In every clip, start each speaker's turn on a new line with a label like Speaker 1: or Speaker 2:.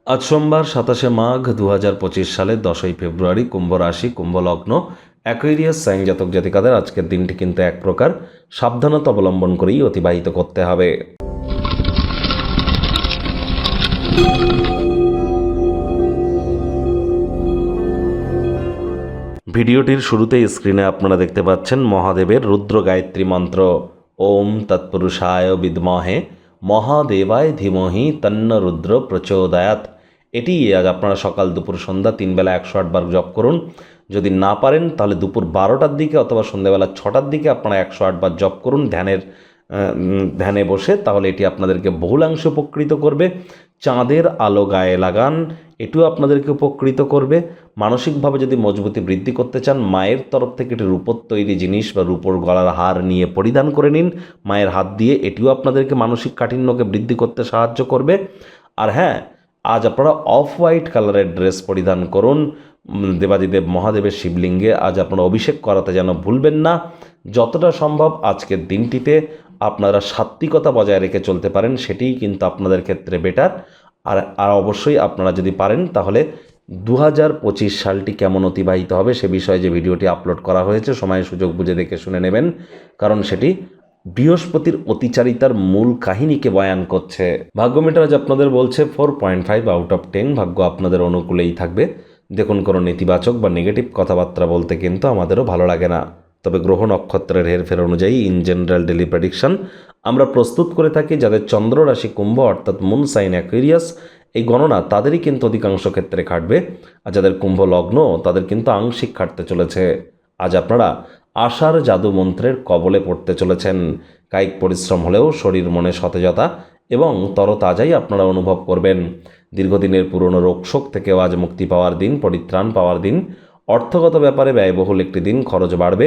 Speaker 1: আজ সোমবার 27শে মাঘ 2025 সালের 10ই ফেব্রুয়ারি, কুম্ভ রাশি, কুম্ভ লগ্ন, অ্যাকুয়ারিয়াস সাইন জাতক জাতিকাদের আজকের দিনটি কিন্তু এক প্রকার সাবধানতা অবলম্বন করেই অতিবাহিত করতে হবে। ভিডিওটির শুরুতেই স্ক্রিনে আপনারা দেখতে পাচ্ছেন মহাদেবের রুদ্র গায়ত্রী মন্ত্র, ওম তৎপুরুষায় বিদ্মহে মহাদেবায় ধীমহি তন্ন রুদ্র প্রচোদয়াৎ। এটি আজ আপনারা সকাল দুপুর সন্ধ্যা 3 বেলা 108 বার জপ করুন। যদি না পারেন তাহলে দুপুর 12টার দিকে অথবা সন্ধ্যাবেলা 6টার দিকে আপনারা 108 বার জপ করুন ধ্যানে বসে, তাহলে এটি আপনাদেরকে বহুলাংশে উপকৃত করবে। চাঁদের আলো গায়ে লাগান, এটিও আপনাদেরকে উপকৃত করবে। মানসিকভাবে যদি মজবুতি বৃদ্ধি করতে চান, মায়ের তরফ থেকে একটি রূপোর তৈরি জিনিস বা রূপোর গলার হার নিয়ে পরিধান করে নিন মায়ের হাত দিয়ে, এটিও আপনাদেরকে মানসিক কাঠিন্যকে বৃদ্ধি করতে সাহায্য করবে। আর হ্যাঁ, আজ আপনারা অফ হোয়াইট কালারের ড্রেস পরিধান করুন। দেবাদিদেব মহাদেবের শিবলিঙ্গে আজ আপনারা অভিষেক করাতে যেন ভুলবেন না। যতটা সম্ভব আজকের দিনটিতে আপনারা সাত্ত্বিকতা বজায় রেখে চলতে পারেন, সেটিই কিন্তু আপনাদের ক্ষেত্রে বেটার। আর অবশ্যই আপনারা যদি পারেন তাহলে 2025 সালটি কেমন অতিবাহিত হবে সে বিষয়ে যে ভিডিওটি আপলোড করা হয়েছে, সময় সুযোগ বুঝে দেখে শুনে নেবেন, কারণ সেটি বৃহস্পতির অতিচারিতার মূল কাহিনীকে বয়ান করছে। ভাগ্য মিটার আজ আপনাদের বলছে 4.5 আউট অফ 10। ভাগ্য আপনাদের অনুকূলেই থাকবে। দেখুন, কোনো নেতিবাচক বা নেগেটিভ কথাবার্তা বলতে কিন্তু আমাদেরও ভালো লাগে না, তবে গ্রহ নক্ষত্রের হেরফের অনুযায়ী ইন জেনারেল ডেলি প্রেডিকশন আমরা প্রস্তুত করে থাকি। যাদের চন্দ্র রাশি কুম্ভ অর্থাৎ মুন সাইন অ্যাকুয়ারিয়াস, এই গণনা তাদেরই কিন্তু অধিকাংশ ক্ষেত্রে খাটবে। আর যাদের কুম্ভ লগ্ন তাদের কিন্তু আংশিক খাটতে চলেছে। আজ আপনারা আশার জাদু মন্ত্রের কবলে পড়তে চলেছেন। কায়িক পরিশ্রম হলেও শরীর মনে সতেজতা এবং তরতাজাই আপনারা অনুভব করবেন। দীর্ঘদিনের পুরনো রোগশোক থেকেও আজ মুক্তি পাওয়ার দিন, পরিত্রাণ পাওয়ার দিন। অর্থগত ব্যাপারে ব্যয়বহুল একটি দিন, খরচ বাড়বে।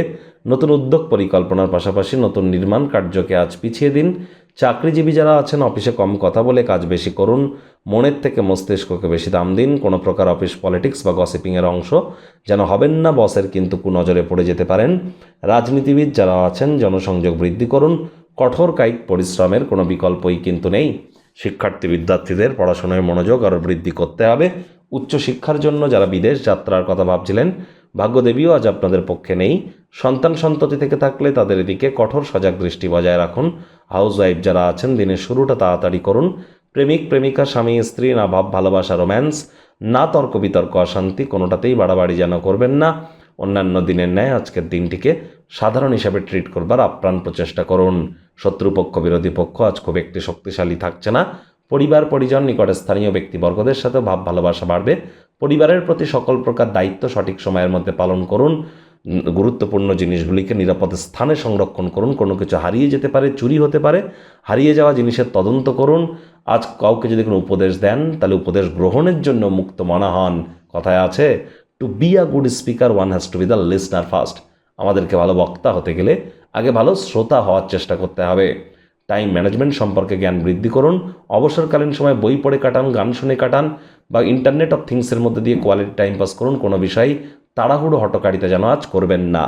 Speaker 1: নতুন উদ্যোগ পরিকল্পনার পাশাপাশি নতুন নির্মাণ কার্যকে আজ পিছিয়ে দিন। চাকরিজীবী যারা আছেন অফিসে কম কথা বলে কাজ বেশি করুন। মনের থেকে মস্তিষ্ককে বেশি দাম দিন। কোনো প্রকার অফিস পলিটিক্স বা গসিপিংয়ের অংশ যেন হবেন না, বসের কিন্তু কুনজরে পড়ে যেতে পারেন। রাজনীতিবিদ যারা আছেন জনসংযোগ বৃদ্ধি করুন। কঠোর কায়িক পরিশ্রমের কোনো বিকল্পই কিন্তু নেই। শিক্ষার্থী বিদ্যার্থীদের পড়াশোনায় মনোযোগ আরও বৃদ্ধি করতে হবে। উচ্চশিক্ষার জন্য যারা বিদেশ যাত্রার কথা ভাবছিলেন, ভাগ্যদেবীও আজ আপনাদের পক্ষে নেই। সন্তান সন্ততি থেকে থাকলে তাদের এদিকে কঠোর সজাগ দৃষ্টি বজায় রাখুন। হাউসওয়াইফ যারা আছেন দিনের শুরুটা তাড়াতাড়ি করুন। প্রেমিক প্রেমিকা স্বামী স্ত্রী না ভাব ভালোবাসা রোম্যান্স না তর্ক বিতর্ক অশান্তি কোনোটাতেই বাড়াবাড়ি যেন করবেন না। অন্যান্য দিনের ন্যায় আজকের দিনটিকে সাধারণ হিসাবে ট্রিট করবার আপ্রাণ প্রচেষ্টা করুন। শত্রুপক্ষ বিরোধী পক্ষ আজ খুব একটি শক্তিশালী থাকছে না। পরিবার পরিজন নিকটে স্থানীয় ব্যক্তিবর্গদের সাথে ভাব ভালোবাসা বাড়বে। পরিবারের প্রতি সকল প্রকার দায়িত্ব সঠিক সময়ের মধ্যে পালন করুন। গুরুত্বপূর্ণ জিনিসগুলিকে নিরাপদ স্থানে সংরক্ষণ করুন। কোনো কিছু হারিয়ে যেতে পারে, চুরি হতে পারে। হারিয়ে যাওয়া জিনিসের তদন্ত করুন। আজ কাউকে যদি কোনো উপদেশ দেন তাহলে উপদেশ গ্রহণের জন্য মুক্ত মনা হন। কথায় আছে, to be a good speaker one has to be the listener first. আমাদেরকে ভালো বক্তা হতে গেলে আগে ভালো শ্রোতা হওয়ার চেষ্টা করতে হবে। টাইম ম্যানেজমেন্ট সম্পর্কে জ্ঞান বৃদ্ধি করুন। অবসরকালীন সময় বই পড়ে কাটান, গান শুনে কাটান বা ইন্টারনেট অফ থিংসের মধ্যে দিয়ে কোয়ালিটি টাইম পাস করুন। কোনো বিষয় তাড়াহুড়ো হটকারিতা যেন আজ করবেন না।